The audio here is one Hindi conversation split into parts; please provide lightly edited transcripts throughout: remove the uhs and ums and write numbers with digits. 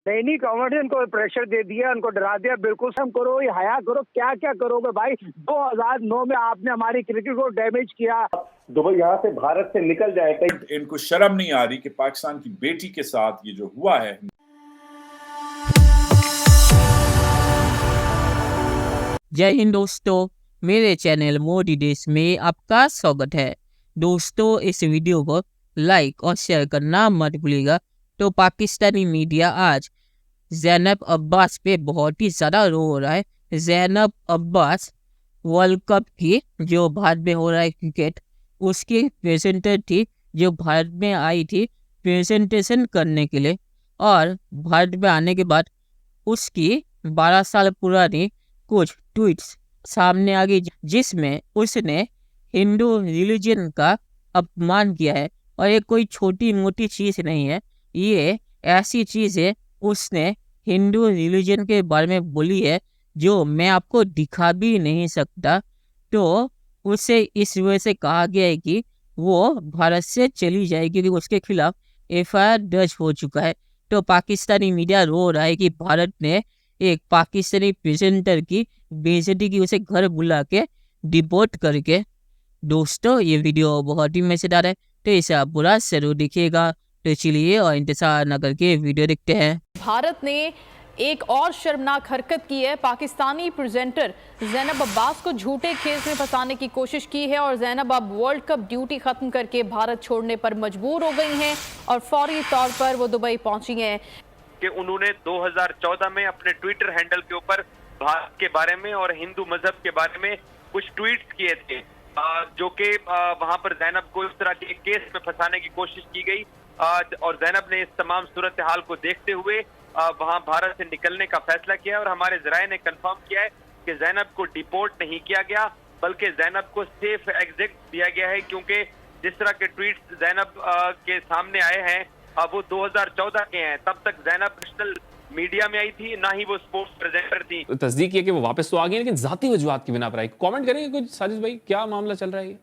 दैनिक कॉमेडियन को प्रेशर दे दिया, उनको डरा दिया। बिल्कुल शर्म करो, ये हया करो, क्या क्या करोगे भाई। 2009 में आपने हमारी क्रिकेट को डैमेज किया। दुबई यहाँ से भारत से निकल जाए कहीं। इनको शर्म नहीं आ रही कि पाकिस्तान की बेटी के साथ ये जो हुआ है। जय हिंद दोस्तों, मेरे चैनल मोदी देश में आपका स्वागत है। दोस्तों, इस वीडियो को लाइक और शेयर करना मत भूलिएगा। तो पाकिस्तानी मीडिया आज ज़ैनब अब्बास पे बहुत ही ज़्यादा रो रहा है। ज़ैनब अब्बास वर्ल्ड कप की जो भारत में हो रहा है क्रिकेट, उसकी प्रेजेंटर थी, जो भारत में आई थी प्रेजेंटेशन करने के लिए। और भारत में आने के बाद उसकी 12 साल पुरानी कुछ ट्वीट्स सामने आ गई, जिसमें उसने हिंदू रिलीजन का अपमान किया है। और ये कोई छोटी मोटी चीज़ नहीं है, ये ऐसी चीज़ है उसने हिंदू रिलीजन के बारे में बोली है जो मैं आपको दिखा भी नहीं सकता। तो उसे इस वजह से कहा गया है कि वो भारत से चली जाएगी, क्योंकि उसके खिलाफ एफआईआर दर्ज हो चुका है। तो पाकिस्तानी मीडिया रो रहा है कि भारत ने एक पाकिस्तानी प्रेजेंटर की बेइज्जती की, उसे घर बुला के डिपोर्ट करके। दोस्तों, ये वीडियो बहुत ही मजेदार है, तो इसे आप पूरा जरूर देखिएगा। तो चलिए और इंतजार न करके वीडियो देखते हैं। भारत ने एक और शर्मनाक हरकत की है। पाकिस्तानी प्रेजेंटर ज़ैनब अब्बास को झूठे केस में फंसाने की कोशिश की है और ज़ैनब अब वर्ल्ड कप ड्यूटी खत्म करके भारत छोड़ने पर मजबूर हो गई हैं और फौरी तौर पर वो दुबई पहुंची हैं। कि उन्होंने 2014 में अपने ट्विटर हैंडल के ऊपर भारत के बारे में और हिंदू मजहब के बारे में कुछ ट्वीट्स किए थे, जो कि वहां पर ज़ैनब को इस तरह के केस में फंसाने की कोशिश की गई। और ज़ैनब ने इस तमाम सूरत हाल को देखते हुए वहां भारत से निकलने का फैसला किया। और हमारे ज़राए ने कंफर्म किया है कि ज़ैनब को डिपोर्ट नहीं किया गया, बल्कि ज़ैनब को सेफ एग्जिट दिया गया है, क्योंकि जिस तरह के ट्वीट्स ज़ैनब के सामने आए हैं वो 2014 के हैं। तब तक ज़ैनब नेशनल मीडिया में आई थी, ना ही वो स्पोर्ट्स प्रेजेंटर थी। तस्दीक किया कि वो वापस तो आ गई, लेकिन जाती वजूहात की बिना पर आई। कमेंट करेंगे कुछ साजिद भाई, क्या मामला चल रहा है?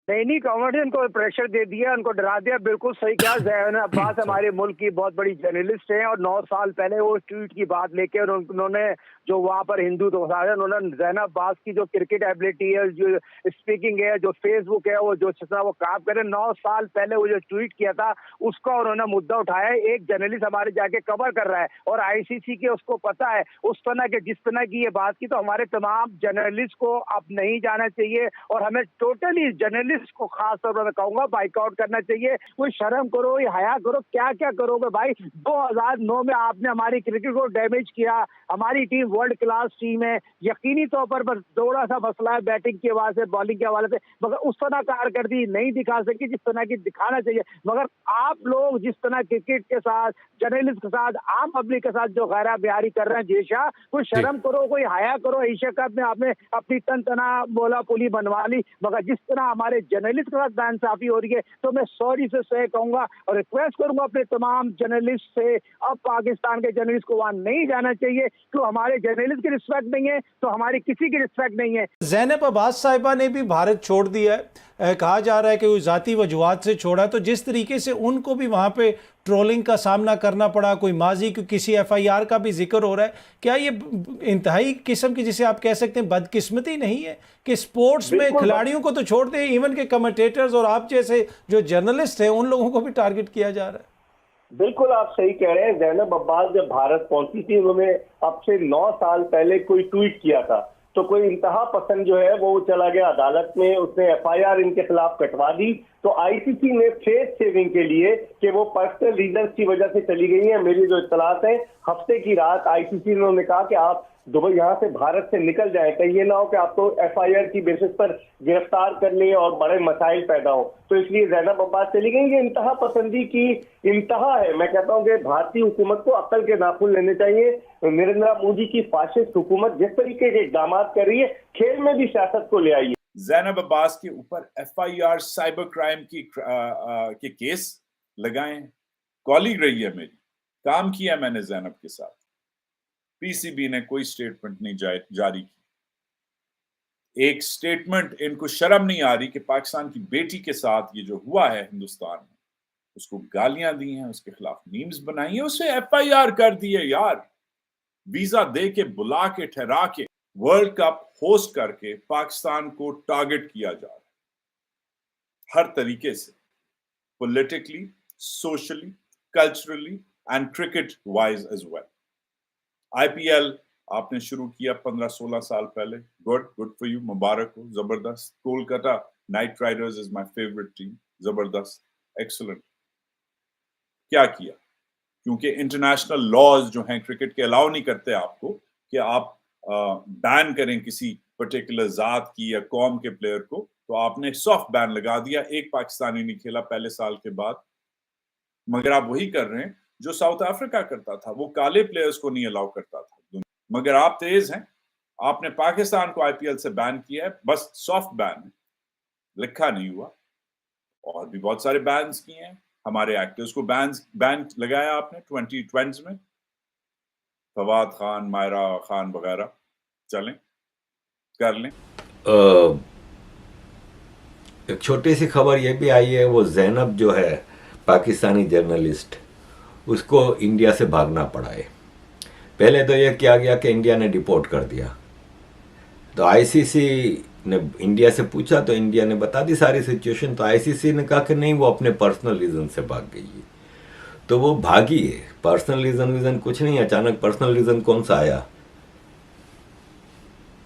दैनिक कॉमेडियन को प्रेशर दे दिया, उनको डरा दिया। बिल्कुल सही कहा। ज़ैनब अब्बास हमारे मुल्क की बहुत बड़ी जर्नलिस्ट हैं और 9 साल पहले वो ट्वीट की बात लेके उन्होंने जो वहाँ पर हिंदू तो उन्होंने ज़ैनब अब्बास की जो क्रिकेट एबिलिटी है, जो स्पीकिंग है, जो फेसबुक है, वो जो वो काम करे, 9 साल पहले वो जो ट्वीट किया था उसका उन्होंने मुद्दा उठाया है। एक जर्नलिस्ट हमारे जाके कवर कर रहा है और आईसीसी के उसको पता है उस तरह के जिस तरह की ये बात की। तो हमारे तमाम जर्नलिस्ट को अब नहीं जाना चाहिए और हमें टोटली जर्नलिस्ट को खास तौर पर मैं कहूंगा बाइकआउट करना चाहिए। कोई शर्म करो, ये हया करो, क्या क्या करोगे भाई। 2009 में आपने हमारी क्रिकेट को डैमेज किया। हमारी टीम वर्ल्ड क्लास टीम है, यकीनी तौर पर बस थोड़ा सा मसला है बैटिंग के हवाले से, बॉलिंग के हवाले से, मगर उस तरह कारकर्दगी नहीं दिखा सकी जिस तरह की दिखाना चाहिए। मगर आप लोग जिस तरह क्रिकेट के साथ, जर्नलिस्ट के साथ, आम पब्लिक के साथ जो गैरा बिहारी कर रहे हैं, जेशा, कोई शर्म करो, कोई हया करो। एशिया कप में आपने अपनी तन तना बोला पुली बनवा ली, मगर जिस तरह हमारे जर्नलिस्ट के साथ नाइंसाफी हो रही है, तो मैं सॉरी से कहूंगा और रिक्वेस्ट करूंगा अपने तमाम जर्नलिस्ट से, अब पाकिस्तान के जर्नलिस्ट को वहां नहीं जाना चाहिए। तो हमारे जर्नलिस्ट की रिस्पेक्ट नहीं है तो हमारी किसी की रिस्पेक्ट नहीं है। ज़ैनब अब्बास साहिबा ने भी भारत छोड़ दिया है। कहा जा रहा है कि वो ज़ाती वजूहात से छोड़ा, तो जिस तरीके से उनको भी वहाँ पे ट्रोलिंग का सामना करना पड़ा, कोई माजी की किसी एफआईआर का भी जिक्र हो रहा है, क्या ये इंतहाई किस्म की, जिसे आप कह सकते हैं बदकिस्मती नहीं है कि स्पोर्ट्स में खिलाड़ियों को तो छोड़ते हैं, इवन के कमेंटेटर्स और आप जैसे जो जर्नलिस्ट हैं उन लोगों को भी टारगेट किया जा रहा है? बिल्कुल आप सही कह रहे हैं। ज़ैनब अब्बास जब भारत पहुंची थी, उन्होंने अब से 9 साल पहले कोई ट्वीट किया था, तो कोई इंतहा पसंद जो है वो चला गया अदालत में, उसने एफआईआर इनके खिलाफ कटवा दी। तो आईसीसी ने फेस सेविंग के लिए कि वो पर्सनल रीजन की वजह से चली गई है, मेरी जो इत्तलात है, हफ्ते की रात आईसीसी ने उन्होंने कहा कि आप दुबई यहाँ से भारत से निकल जाए, कहीं ये ना हो कि आपको एफआईआर की बेसिस पर गिरफ्तार कर ले और बड़े मसाइल पैदा हो। तो इसलिए ज़ैनब अब्बास चली गई। ये इंतहा पसंदी की इंतहा है। मैं कहता हूँ कि भारतीय हुकूमत को अक्ल के नाखून लेने चाहिए। नरेंद्र मोदी की फाशिस्ट हुकूमत जिस तरीके के इकदाम कर रही है, खेल में भी सियासत को ले आई है। ज़ैनब अब्बास के ऊपर एफआईआर साइबर क्राइम के केस लगाए। कॉलीग रही है मेरी, काम किया मैंने ज़ैनब के साथ। पीसीबी ने कोई स्टेटमेंट नहीं जारी की। एक स्टेटमेंट, इनको शर्म नहीं आ रही कि पाकिस्तान की बेटी के साथ ये जो हुआ है हिंदुस्तान में, उसको गालियां दी हैं, उसके खिलाफ मीम्स बनाई है, उसे FIR कर दी है यार। वीजा दे के, बुला के, ठहरा के, वर्ल्ड कप होस्ट करके पाकिस्तान को टारगेट किया जा रहा है हर तरीके से, politically, socially, culturally and cricket wise as well. IPL आपने शुरू किया 15-16 साल पहले, गुड फॉर यू, मुबारक हो, जबरदस्त। Kolkata night Riders is my favourite team, जबरदस्त, एक्सीलेंट। क्या किया? क्योंकि इंटरनेशनल लॉज जो हैं क्रिकेट के अलाउ नहीं करते आपको कि आप बैन करें किसी पर्टिकुलर जात की या कौम के प्लेयर को, तो आपने सॉफ्ट बैन लगा दिया। एक पाकिस्तानी नहीं खेला पहले साल के बाद। मगर आप वही कर रहे हैं जो साउथ अफ्रीका करता था, वो काले प्लेयर्स को नहीं अलाउ करता था। मगर आप तेज हैं, आपने पाकिस्तान को IPL से बैन किया है, बस सॉफ्ट बैन है, लिखा नहीं हुआ। और भी बहुत सारे बैन्स किए हैं, हमारे एक्टर्स को बैन लगाया आपने 2020 में, फवाद खान, मायरा खान वगैरह। चलें, कर लें। एक छोटी सी खबर ये भी आई है, वो ज़ैनब जो है पाकिस्तानी जर्नलिस्ट, उसको इंडिया से भागना पड़ा है। पहले तो ये किया गया कि इंडिया ने डिपोर्ट कर दिया, तो ICC ने इंडिया से पूछा तो इंडिया ने बता दी सारी सिचुएशन, तो ICC ने कहा कि नहीं, वो अपने पर्सनल रीज़न से भाग गई है। तो वो भागी है, पर्सनल रीज़न कुछ नहीं, अचानक पर्सनल रीज़न कौन सा आया?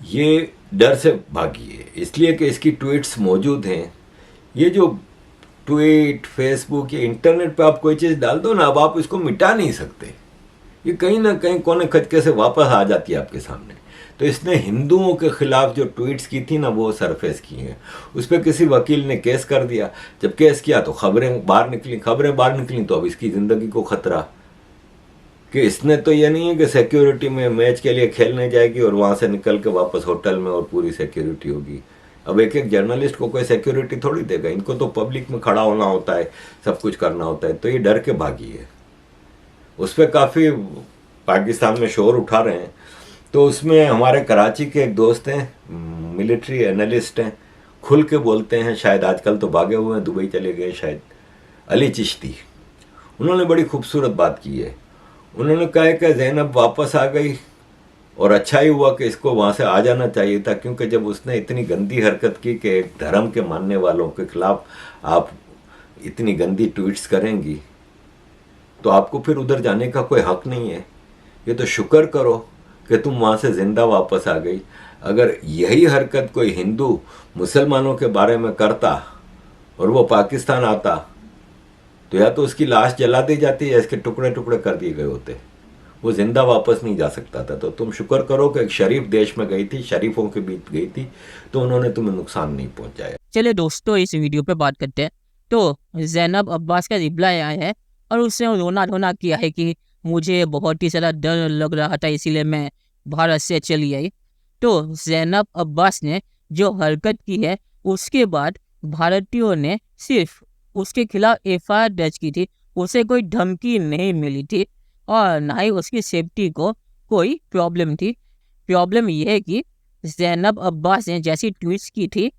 ये डर से भागी है, इसलिए कि इसकी ट्वीट्स मौजूद हैं। ये जो ट्वीट, फेसबुक या इंटरनेट पे आप कोई चीज़ डाल दो ना, अब आप इसको मिटा नहीं सकते, ये कहीं ना कहीं कोने खटके से वापस आ जाती है आपके सामने। तो इसने हिंदुओं के खिलाफ जो ट्वीट्स की थी ना, वो सरफेस की हैं। उस पर किसी वकील ने केस कर दिया, जब केस किया तो खबरें बाहर निकली, तो अब इसकी ज़िंदगी को खतरा कि इसने तो ये नहीं है कि सिक्योरिटी में मैच के लिए खेलने जाएगी और वहाँ से निकल के वापस होटल में और पूरी सिक्योरिटी होगी। अब एक जर्नलिस्ट को कोई सिक्योरिटी थोड़ी देगा, इनको तो पब्लिक में खड़ा होना होता है, सब कुछ करना होता है, तो ये डर के भागी है। उस पर काफ़ी पाकिस्तान में शोर उठा रहे हैं। तो उसमें हमारे कराची के एक दोस्त हैं, मिलिट्री एनालिस्ट हैं, खुल के बोलते हैं, शायद आजकल तो भागे हुए हैं, दुबई चले गए शायद, अली चिश्ती। उन्होंने बड़ी खूबसूरत बात की है। उन्होंने कहा कि ज़ैनब वापस आ गई और अच्छा ही हुआ कि इसको वहाँ से आ जाना चाहिए था, क्योंकि जब उसने इतनी गंदी हरकत की कि एक धर्म के मानने वालों के खिलाफ आप इतनी गंदी ट्वीट्स करेंगी, तो आपको फिर उधर जाने का कोई हक नहीं है। ये तो शुक्र करो कि तुम वहाँ से ज़िंदा वापस आ गई। अगर यही हरकत कोई हिंदू मुसलमानों के बारे में करता और वो पाकिस्तान आता, तो या तो उसकी लाश जला दी जाती या इसके टुकड़े टुकड़े कर दिए गए होते, वो ज़िंदा वापस नहीं जा सकता था। तो तुम शुक्र करो कि एक शरीफ देश में गई थी, शरीफों के बीच गई थी, तो उन्होंने तुम्हें नुकसान नहीं पहुँचाया। चलिए दोस्तों, इस वीडियो पे बात करते हैं। तो ज़ैनब अब्बास का रिप्लाई आया है और उसने रोना किया है कि मुझे बहुत ही ज़्यादा डर लग रहा था, इसीलिए मैं भारत से चली आई। तो ज़ैनब अब्बास ने जो हरकत की है, उसके बाद भारतीयों ने सिर्फ उसके खिलाफ FIR दर्ज की थी, उसे कोई धमकी नहीं मिली थी और ना ही उसकी सेफ्टी को कोई प्रॉब्लम थी। प्रॉब्लम ये है कि ज़ैनब अब्बास ने जैसी ट्वीट्स की थी,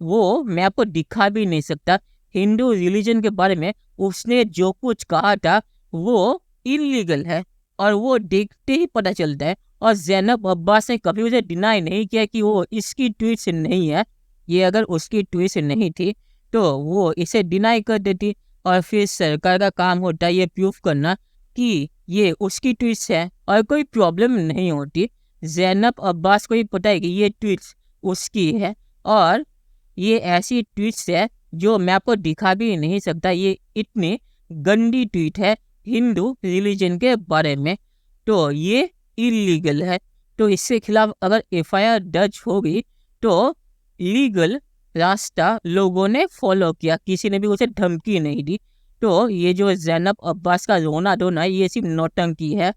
वो मैं आपको दिखा भी नहीं सकता। हिंदू रिलीजन के बारे में उसने जो कुछ कहा था वो इलीगल है और वो देखते ही पता चलता है। और ज़ैनब अब्बास ने कभी उसे डिनाई नहीं किया कि वो इसकी ट्वीट से नहीं है। ये अगर उसकी ट्वीट से नहीं थी तो वो इसे डिनाई कर देती और फिर सरकार का काम होता है ये प्रूफ करना कि ये उसकी ट्वीट्स है और कोई प्रॉब्लम नहीं होती। ज़ैनब अब्बास को ही पता है कि ये ट्वीट्स उसकी है और ये ऐसी ट्वीट्स है जो मैं आपको दिखा भी नहीं सकता। ये इतनी गंदी ट्वीट है हिंदू रिलीजन के बारे में, तो ये इलीगल है। तो इसके खिलाफ अगर FIR दर्ज होगी तो लीगल रास्ता लोगों ने फॉलो किया, किसी ने भी उसे धमकी नहीं दी। तो ये जो ज़ैनब अब्बास का रोना धोना, ये सिर्फ नौटंकी है।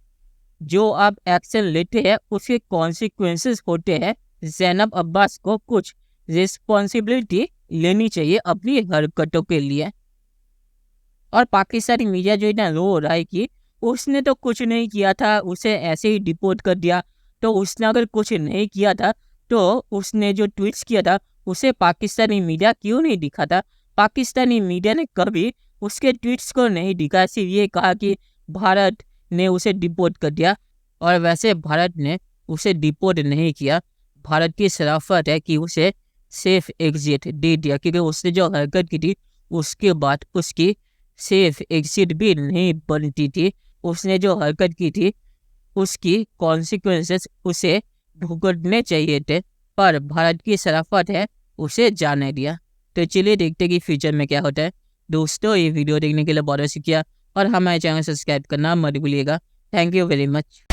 जो आप एक्शन लेते हैं उसके कॉन्सिक्वेंसेस होते हैं। ज़ैनब अब्बास को कुछ रिस्पॉन्सिबिलिटी लेनी चाहिए अपनी हरकतों के लिए। और पाकिस्तानी मीडिया जो इतना रो रहा है कि उसने तो कुछ नहीं किया था, उसे ऐसे ही डिपोर्ट कर दिया। तो उसने अगर कुछ नहीं किया था तो उसने जो ट्वीट्स किया था उसे पाकिस्तानी मीडिया क्यों नहीं दिखा था? पाकिस्तानी मीडिया ने कभी उसके ट्वीट्स को नहीं दिखा, सिर्फ ये कहा कि भारत ने उसे डिपोर्ट कर दिया। और वैसे भारत ने उसे डिपोर्ट नहीं किया, भारत की शराफत है कि उसे सेफ एग्जिट दे दिया, क्योंकि उसने जो हरकत की थी उसके बाद उसकी सेफ एग्जिट भी नहीं बनती थी। उसने जो हरकत की थी उसकी कॉन्सिक्वेंसेस उसे भुगतने चाहिए थे, पर भारत की शराफत है उसे जाने दिया। तो चलिए देखते हैं कि फ्यूचर में क्या होता है। दोस्तों, ये वीडियो देखने के लिए बहुत शुक्रिया और हमारे चैनल सब्सक्राइब करना मत भूलिएगा। Thank you very much.